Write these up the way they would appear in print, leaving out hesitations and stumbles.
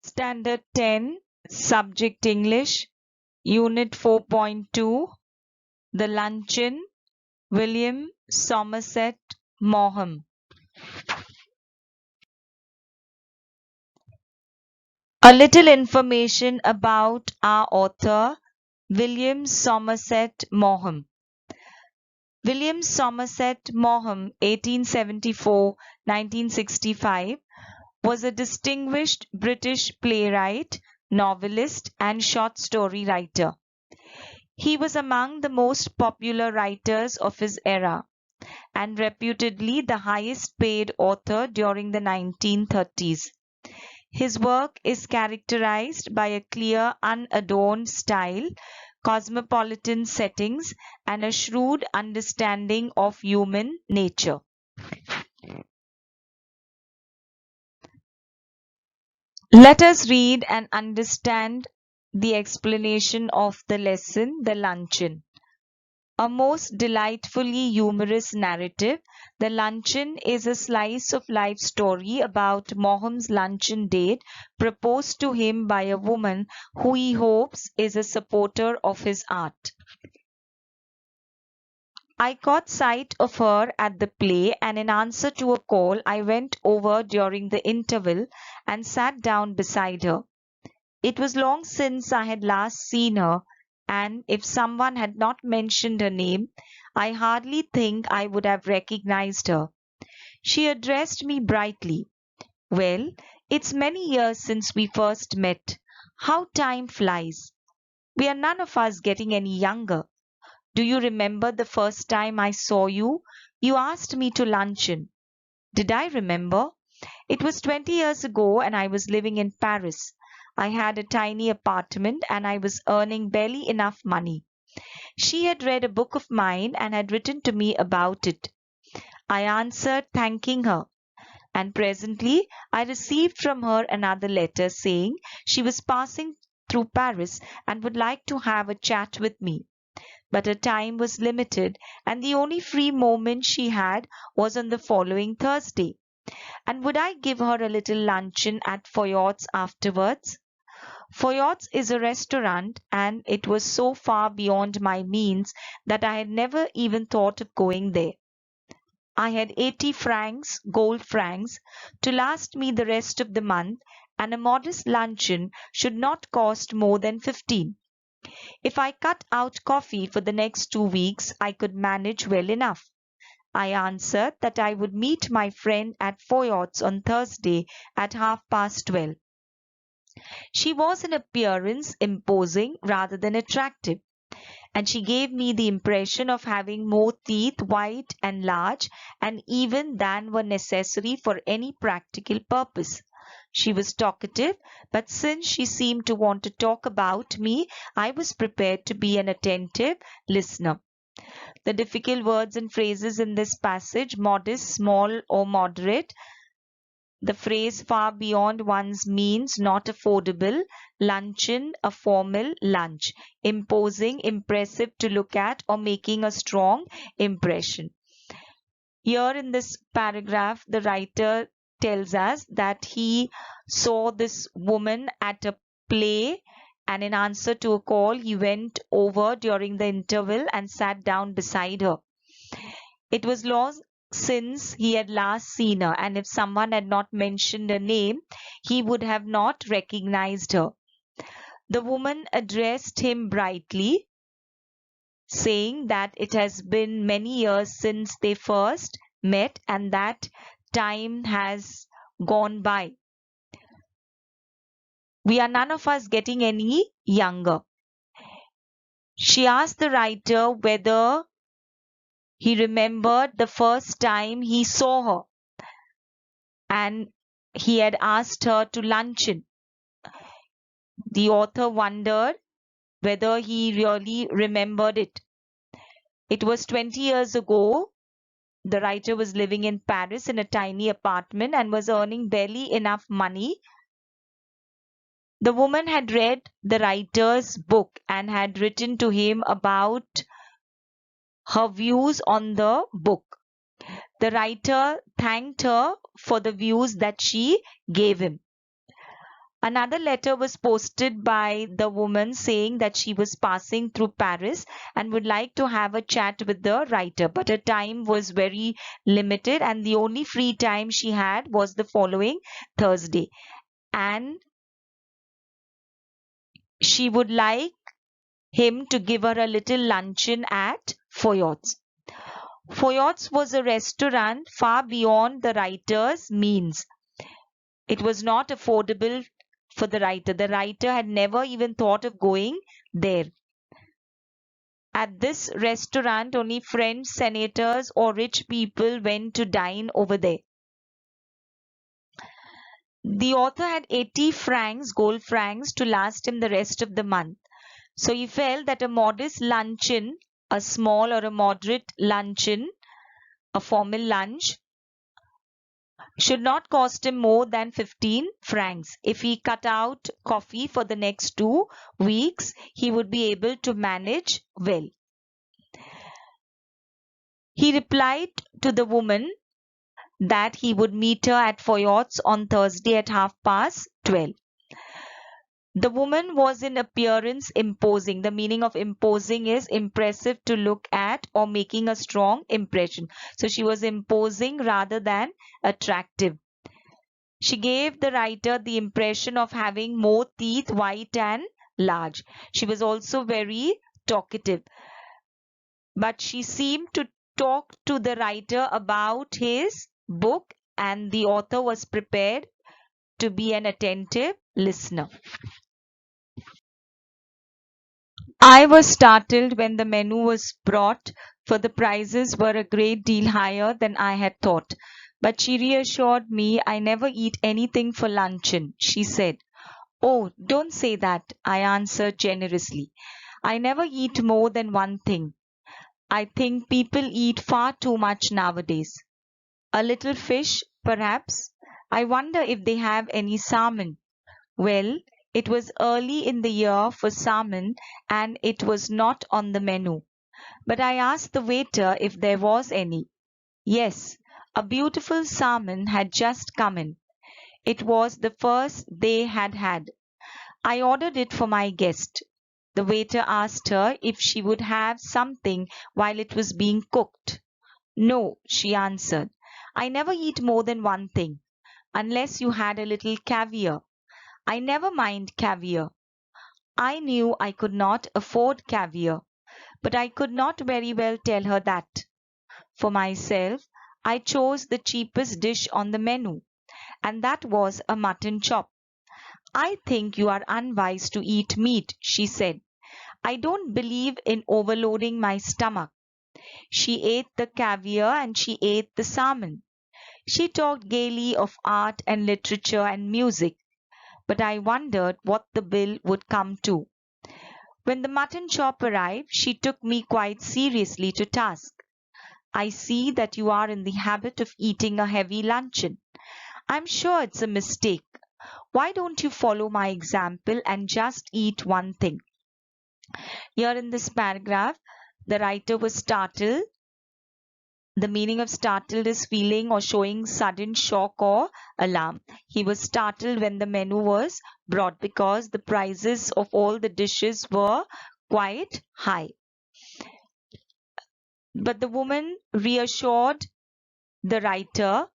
Standard 10, Subject English, Unit 4.2, The Luncheon, William Somerset Maugham. A little information about our author, William Somerset Maugham. William Somerset Maugham, 1874-1965, was a distinguished British playwright, novelist, and short story writer. He was among the most popular writers of his era and reputedly the highest paid author during the 1930s. His work is characterized by a clear, unadorned style, cosmopolitan settings, and a shrewd understanding of human nature. Let us read and understand the explanation of the lesson, The Luncheon. A most delightfully humorous narrative, The Luncheon is a slice of life story about Maugham's luncheon date proposed to him by a woman who he hopes is a supporter of his art. I caught sight of her at the play, and in answer to a call I went over during the interval and sat down beside her. It was long since I had last seen her, and if someone had not mentioned her name, I hardly think I would have recognized her. She addressed me brightly. "Well, it's many years since we first met. How time flies! We are none of us getting any younger. Do you remember the first time I saw you? You asked me to luncheon. Did I remember? It was 20 years ago, and I was living in Paris. I had a tiny apartment, and I was earning barely enough money. She had read a book of mine and had written to me about it. I answered, thanking her, and presently I received from her another letter saying she was passing through Paris and would like to have a chat with me. But her time was limited, and the only free moment she had was on the following Thursday. And would I give her a little luncheon at Foyot's afterwards? Foyot's is a restaurant, and it was so far beyond my means that I had never even thought of going there. I had 80 francs, gold francs, to last me the rest of the month, and a modest luncheon should not cost more than 15. If I cut out coffee for the next 2 weeks, I could manage well enough. I answered that I would meet my friend at Foyot's on Thursday at 12:30. She was in appearance imposing rather than attractive, and she gave me the impression of having more teeth, white and large, and even than were necessary for any practical purpose. She was talkative, but since she seemed to want to talk about me, I was prepared to be an attentive listener. The difficult words and phrases in this passage, modest, small, or moderate, the phrase far beyond one's means, not affordable, luncheon, a formal lunch, imposing, impressive to look at, or making a strong impression. Here in this paragraph, the writer tells us that he saw this woman at a play, and in answer to a call, he went over during the interval and sat down beside her. It was long since he had last seen her, and if someone had not mentioned her name, he would have not recognized her. The woman addressed him brightly, saying that it has been many years since they first met and that time has gone by. We are none of us getting any younger. She asked the writer whether he remembered the first time he saw her, and he had asked her to luncheon. The author wondered whether he really remembered it. It was 20 years ago. The writer was living in Paris in a tiny apartment and was earning barely enough money. The woman had read the writer's book and had written to him about her views on the book. The writer thanked her for the views that she gave him. Another letter was posted by the woman saying that she was passing through Paris and would like to have a chat with the writer, but her time was very limited and the only free time she had was the following Thursday. And she would like him to give her a little luncheon at Foyot's. Foyot's was a restaurant far beyond the writer's means. It was not affordable for the writer. The writer had never even thought of going there. At this restaurant, only French senators or rich people went to dine over there. The author had 80 francs, gold francs, to last him the rest of the month. So he felt that a modest luncheon, a small or a moderate luncheon, a formal lunch, should not cost him more than 15 francs. If he cut out coffee for the next 2 weeks, he would be able to manage well. He replied to the woman that he would meet her at Foyot's on Thursday at 12:30. The woman was in appearance imposing. The meaning of imposing is impressive to look at or making a strong impression. So she was imposing rather than attractive. She gave the writer the impression of having more teeth, white and large. She was also very talkative, but she seemed to talk to the writer about his book, and the author was prepared to be an attentive listener. I was startled when the menu was brought, for the prices were a great deal higher than I had thought. But she reassured me. I never eat anything for luncheon, she said. Oh, don't say that, I answered generously. I never eat more than one thing. I think people eat far too much nowadays. A little fish, perhaps. I wonder if they have any salmon. Well, it was early in the year for salmon and it was not on the menu. But I asked the waiter if there was any. Yes, a beautiful salmon had just come in. It was the first they had had. I ordered it for my guest. The waiter asked her if she would have something while it was being cooked. No, she answered. I never eat more than one thing, unless you had a little caviar. I never mind caviar. I knew I could not afford caviar, but I could not very well tell her that. For myself, I chose the cheapest dish on the menu, and that was a mutton chop. I think you are unwise to eat meat, she said. I don't believe in overloading my stomach. She ate the caviar and she ate the salmon. She talked gaily of art and literature and music, but I wondered what the bill would come to. When the mutton chop arrived, she took me quite seriously to task. I see that you are in the habit of eating a heavy luncheon. I'm sure it's a mistake. Why don't you follow my example and just eat one thing? Here in this paragraph, the writer was startled. The meaning of startled is feeling or showing sudden shock or alarm. He was startled when the menu was brought because the prices of all the dishes were quite high. But the woman reassured the writer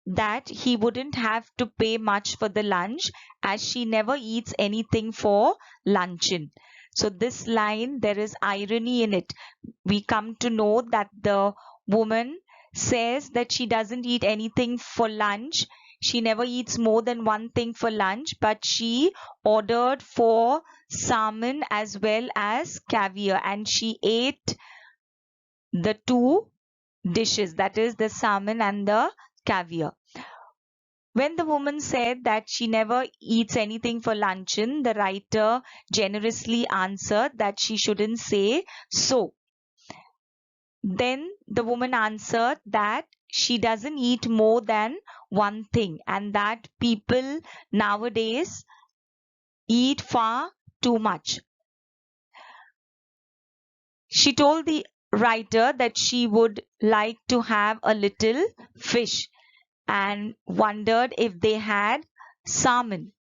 that he wouldn't have to pay much for the lunch as she never eats anything for luncheon. So this line, there is irony in it. We come to know that the woman says that she doesn't eat anything for lunch. She never eats more than one thing for lunch, but she ordered for salmon as well as caviar, and she ate the two dishes, that is the salmon and the caviar. When the woman said that she never eats anything for luncheon, the writer generously answered that she shouldn't say so. Then the woman answered that she doesn't eat more than one thing and that people nowadays eat far too much. She told the writer that she would like to have a little fish and wondered if they had salmon.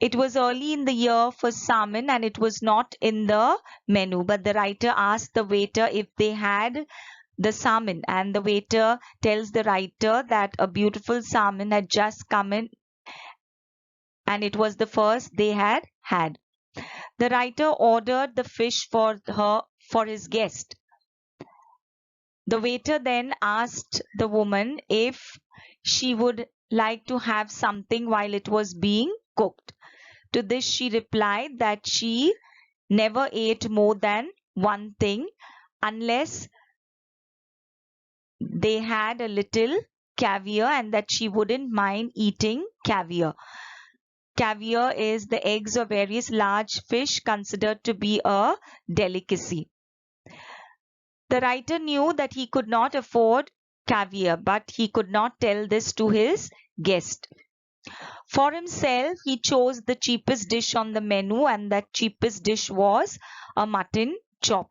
It was early in the year for salmon and it was not in the menu, but the writer asked the waiter if they had the salmon, and the waiter tells the writer that a beautiful salmon had just come in and it was the first they had had. The writer ordered the fish for his guest. The waiter then asked the woman if she would like to have something while it was being cooked. To this she replied that she never ate more than one thing unless they had a little caviar, and that she wouldn't mind eating caviar. Caviar is the eggs of various large fish considered to be a delicacy. The writer knew that he could not afford caviar, but he could not tell this to his guest. For himself, he chose the cheapest dish on the menu, and that cheapest dish was a mutton chop.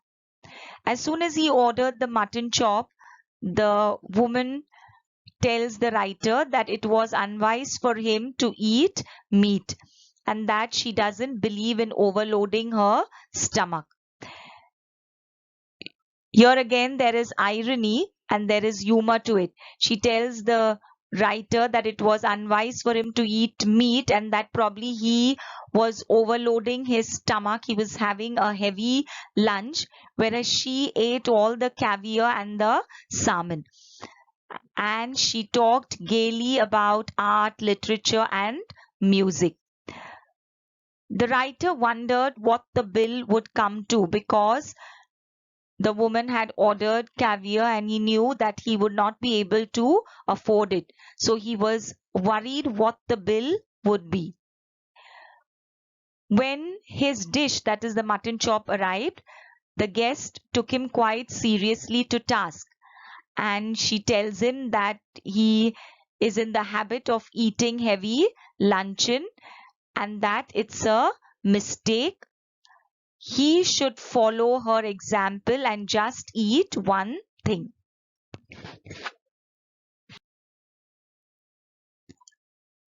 As soon as he ordered the mutton chop, the woman tells the writer that it was unwise for him to eat meat and that she doesn't believe in overloading her stomach. Here again, there is irony and there is humor to it. She tells the writer that it was unwise for him to eat meat and that probably he was overloading his stomach. He was having a heavy lunch, whereas she ate all the caviar and the salmon. And she talked gaily about art, literature, and music. The writer wondered what the bill would come to because the woman had ordered caviar and he knew that he would not be able to afford it. So he was worried what the bill would be. When his dish, that is the mutton chop, arrived, the guest took him quite seriously to task. And she tells him that he is in the habit of eating heavy luncheon and that it's a mistake. He should follow her example and just eat one thing.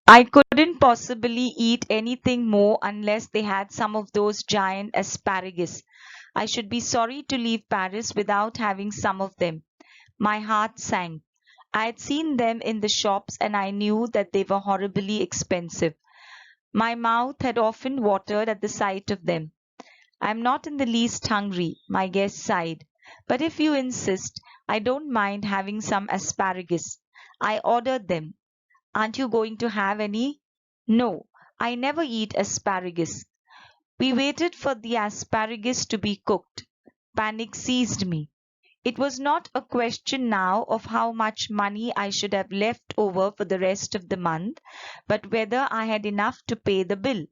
I couldn't possibly eat anything more unless they had some of those giant asparagus. I should be sorry to leave Paris without having some of them. My heart sank. I had seen them in the shops and I knew that they were horribly expensive. My mouth had often watered at the sight of them. I am not in the least hungry, my guest sighed. But if you insist, I don't mind having some asparagus. I ordered them. Aren't you going to have any? No, I never eat asparagus. We waited for the asparagus to be cooked. Panic seized me. It was not a question now of how much money I should have left over for the rest of the month, but whether I had enough to pay the bill.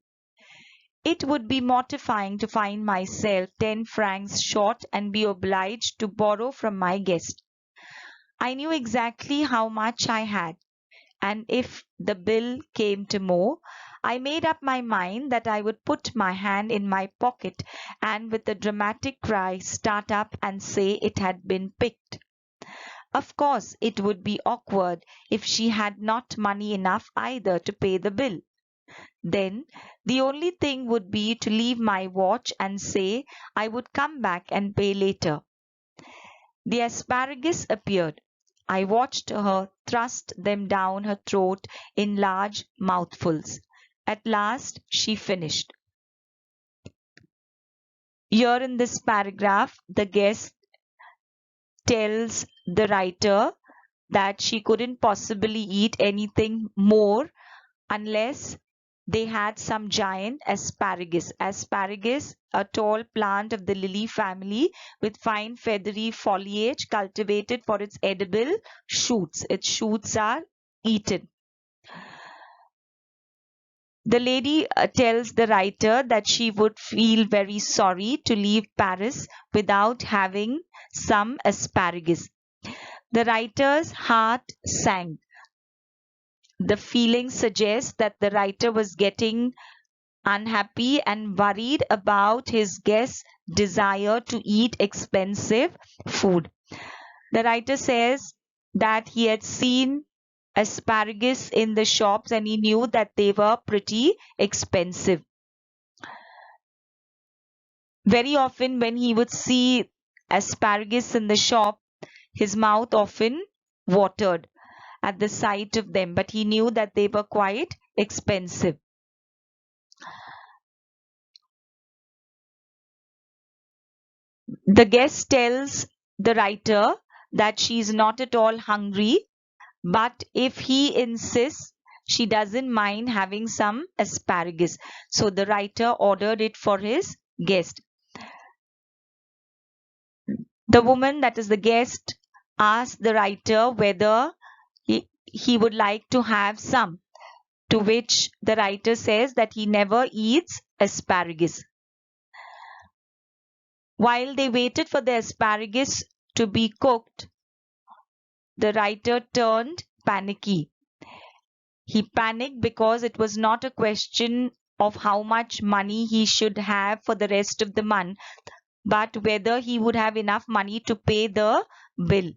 It would be mortifying to find myself 10 francs short and be obliged to borrow from my guest. I knew exactly how much I had, and if the bill came to more, I made up my mind that I would put my hand in my pocket and with a dramatic cry start up and say it had been picked. Of course, it would be awkward if she had not money enough either to pay the bill. Then the only thing would be to leave my watch and say I would come back and pay later. The asparagus appeared. I watched her thrust them down her throat in large mouthfuls. At last she finished. Here in this paragraph, the guest tells the writer that she couldn't possibly eat anything more unless they had some giant asparagus. Asparagus, a tall plant of the lily family with fine feathery foliage cultivated for its edible shoots. Its shoots are eaten. The lady tells the writer that she would feel very sorry to leave Paris without having some asparagus. The writer's heart sank. The feeling suggests that the writer was getting unhappy and worried about his guest's desire to eat expensive food. The writer says that he had seen asparagus in the shops and he knew that they were pretty expensive. Very often, when he would see asparagus in the shop, his mouth often watered at the sight of them, but he knew that they were quite expensive. The guest tells the writer that she is not at all hungry, but if he insists, she doesn't mind having some asparagus. So the writer ordered it for his guest. The woman, that is the guest, asked the writer whether he would like to have some, to which the writer says that he never eats asparagus. While they waited for the asparagus to be cooked, the writer turned panicky. He panicked because it was not a question of how much money he should have for the rest of the month, but whether he would have enough money to pay the bill.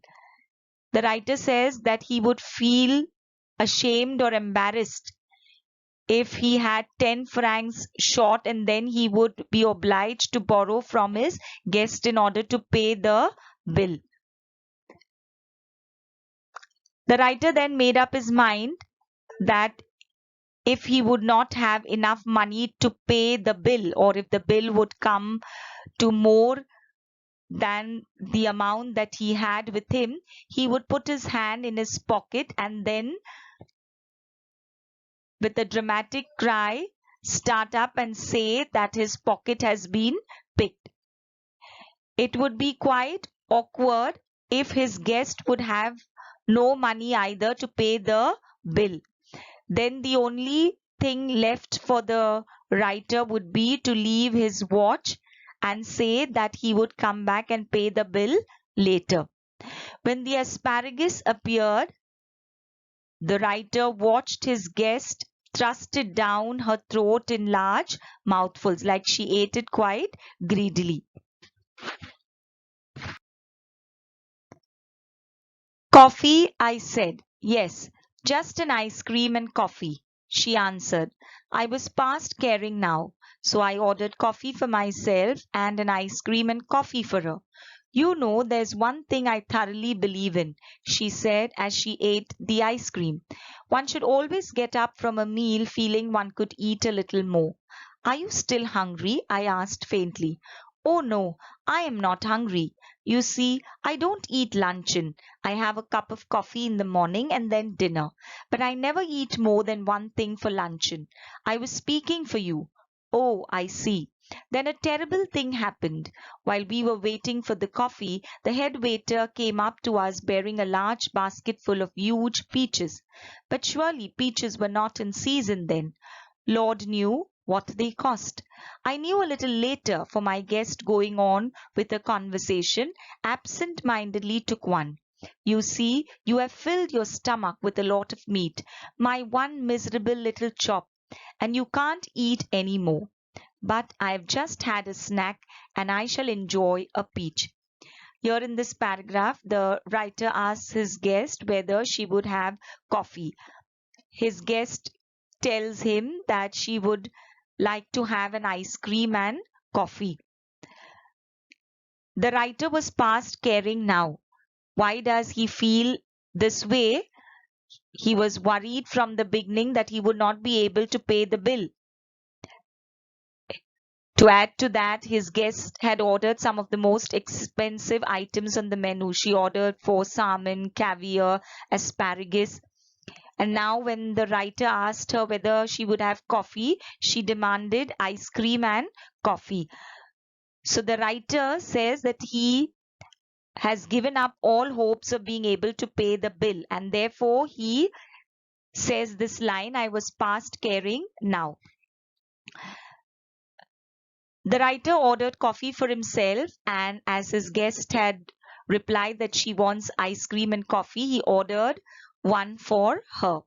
The writer says that he would feel ashamed or embarrassed if he had 10 francs short and then he would be obliged to borrow from his guest in order to pay the bill. The writer then made up his mind that if he would not have enough money to pay the bill, or if the bill would come to more than the amount that he had with him, he would put his hand in his pocket and then, with a dramatic cry, start up and say that his pocket has been picked. It would be quite awkward if his guest would have no money either to pay the bill. Then the only thing left for the writer would be to leave his watch and say that he would come back and pay the bill later. When the asparagus appeared, the writer watched his guest thrust it down her throat in large mouthfuls, like she ate it quite greedily. Coffee, I said. Yes, just an ice cream and coffee, she answered. I was past caring now, so I ordered coffee for myself and an ice cream and coffee for her. You know, there's one thing I thoroughly believe in, she said as she ate the ice cream. One should always get up from a meal feeling one could eat a little more. Are you still hungry? I asked faintly. Oh no, I am not hungry. You see, I don't eat luncheon. I have a cup of coffee in the morning and then dinner. But I never eat more than one thing for luncheon. I was speaking for you. Oh, I see. Then a terrible thing happened. While we were waiting for the coffee, the head waiter came up to us bearing a large basket full of huge peaches. But surely peaches were not in season then. Lord knew what they cost. I knew a little later, for my guest, going on with a conversation, absent-mindedly took one. You see, you have filled your stomach with a lot of meat, my one miserable little chop, and you can't eat any more. But I have just had a snack and I shall enjoy a peach. Here in this paragraph, the writer asks his guest whether she would have coffee. His guest tells him that she would like to have an ice cream and coffee. The writer was past caring now. Why does he feel this way? He was worried from the beginning that he would not be able to pay the bill. To add to that, his guest had ordered some of the most expensive items on the menu. She ordered for salmon, caviar, asparagus. And now, when the writer asked her whether she would have coffee, she demanded ice cream and coffee. So the writer says that he has given up all hopes of being able to pay the bill, and therefore he says this line, I was past caring now. The writer ordered coffee for himself, and as his guest had replied that she wants ice cream and coffee, he ordered one for her.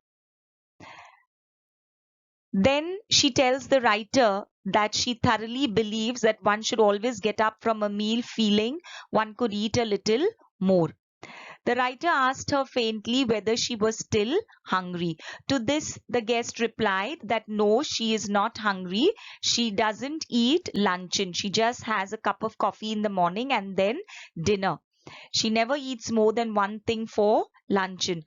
Then she tells the writer that she thoroughly believes that one should always get up from a meal feeling one could eat a little more. The writer asked her faintly whether she was still hungry. To this, the guest replied that no, she is not hungry. She doesn't eat luncheon. She just has a cup of coffee in the morning and then dinner. She never eats more than one thing for luncheon.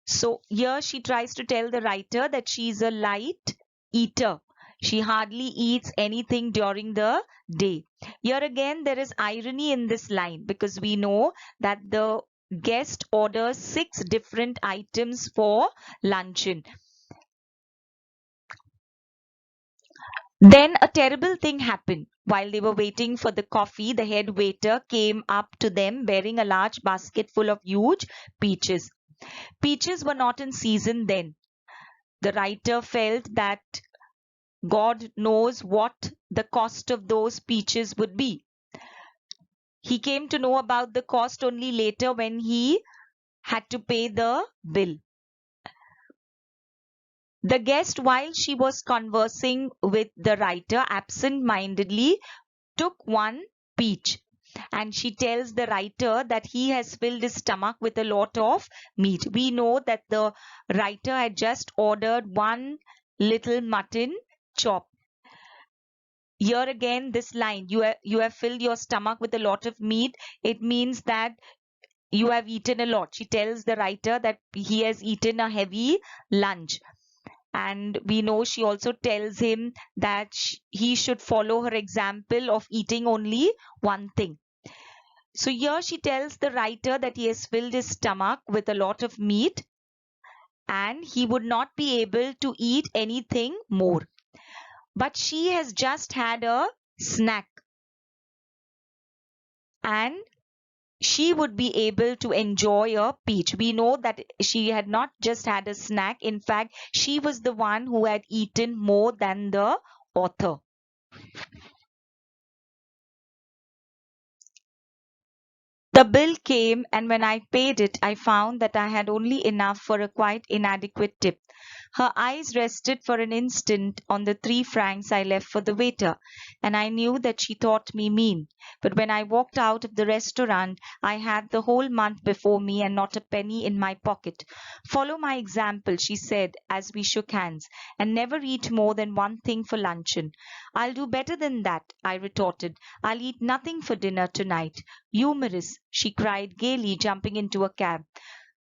So here she tries to tell the writer that she is a light eater. She hardly eats anything during the day. Here again, there is irony in this line because we know that the guest orders 6 different items for luncheon. Then a terrible thing happened. While they were waiting for the coffee, the head waiter came up to them bearing a large basket full of huge peaches. Peaches were not in season then. The writer felt that God knows what the cost of those peaches would be. He came to know about the cost only later when he had to pay the bill. The guest, while she was conversing with the writer, absent-mindedly took one peach, and she tells the writer that he has filled his stomach with a lot of meat. We know that the writer had just ordered one little mutton chop. Here again, this line, you have filled your stomach with a lot of meat. It means that you have eaten a lot. She tells the writer that he has eaten a heavy lunch. And we know she also tells him that he should follow her example of eating only one thing. So here she tells the writer that he has filled his stomach with a lot of meat and he would not be able to eat anything more. But she has just had a snack and she would be able to enjoy a peach. We know that she had not just had a snack. In fact, she was the one who had eaten more than the author. The bill came, and when I paid it, I found that I had only enough for a quite inadequate tip. Her eyes rested for an instant on the 3 francs I left for the waiter, and I knew that she thought me mean. But when I walked out of the restaurant, I had the whole month before me and not a penny in my pocket. Follow my example, she said as we shook hands, and never eat more than one thing for luncheon. I'll do better than that, I retorted. I'll eat nothing for dinner tonight. Humorous, she cried gaily, jumping into a cab.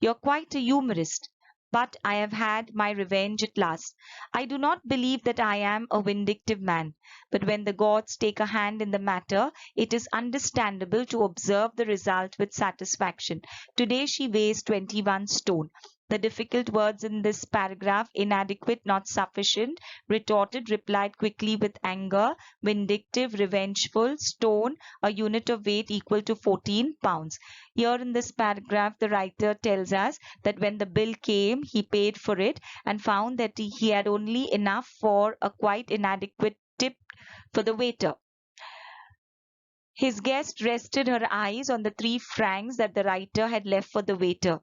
You're quite a humorist. But I have had my revenge at last. I do not believe that I am a vindictive man, but when the gods take a hand in the matter, it is understandable to observe the result with satisfaction. Today she weighs 21 stone. The difficult words in this paragraph, inadequate, not sufficient, retorted, replied quickly with anger, vindictive, revengeful, stone, a unit of weight equal to 14 pounds. Here in this paragraph, the writer tells us that when the bill came, he paid for it and found that he had only enough for a quite inadequate tip for the waiter. His guest rested her eyes on the 3 francs that the writer had left for the waiter.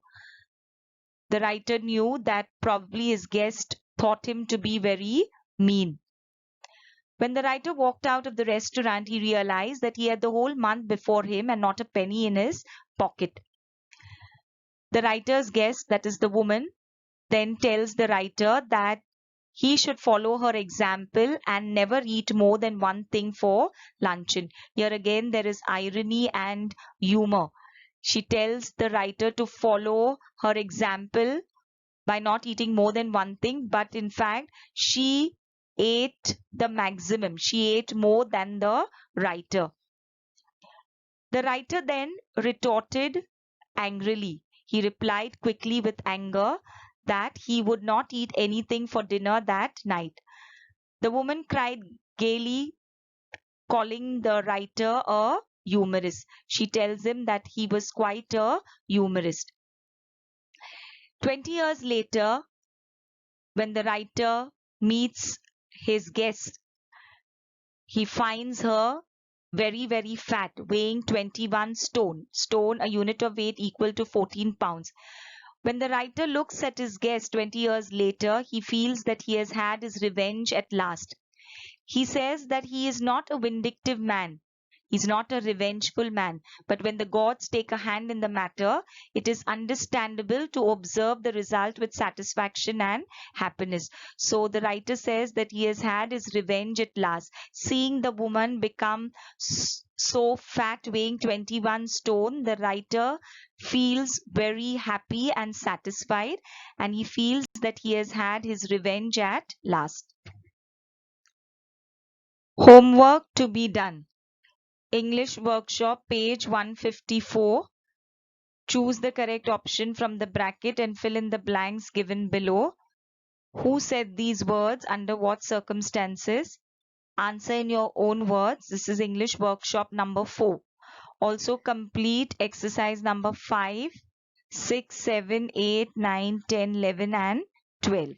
The writer knew that probably his guest thought him to be very mean. When the writer walked out of the restaurant, he realized that he had the whole month before him and not a penny in his pocket. The writer's guest, that is the woman, then tells the writer that he should follow her example and never eat more than one thing for luncheon. Here again, there is irony and humor. She tells the writer to follow her example by not eating more than one thing, but in fact, she ate the maximum. She ate more than the writer. The writer then retorted angrily. He replied quickly with anger that he would not eat anything for dinner that night. The woman cried gaily, calling the writer a humorist. She tells him that he was quite a humorist. 20 years later, when the writer meets his guest, he finds her very, very fat, weighing 21 stone. Stone, a unit of weight equal to 14 pounds. When the writer looks at his guest 20 years later, he feels that he has had his revenge at last. He says that he is not a vindictive man. He's not a revengeful man. But when the gods take a hand in the matter, it is understandable to observe the result with satisfaction and happiness. So the writer says that he has had his revenge at last. Seeing the woman become so fat, weighing 21 stone, the writer feels very happy and satisfied, and he feels that he has had his revenge at last. Homework to be done. English workshop, page 154. Choose the correct option from the bracket and fill in the blanks given below. Who said these words? Under what circumstances? Answer in your own words. This is English workshop number 4. Also complete exercise number 5, 6, 7, 8, 9, 10, 11 and 12.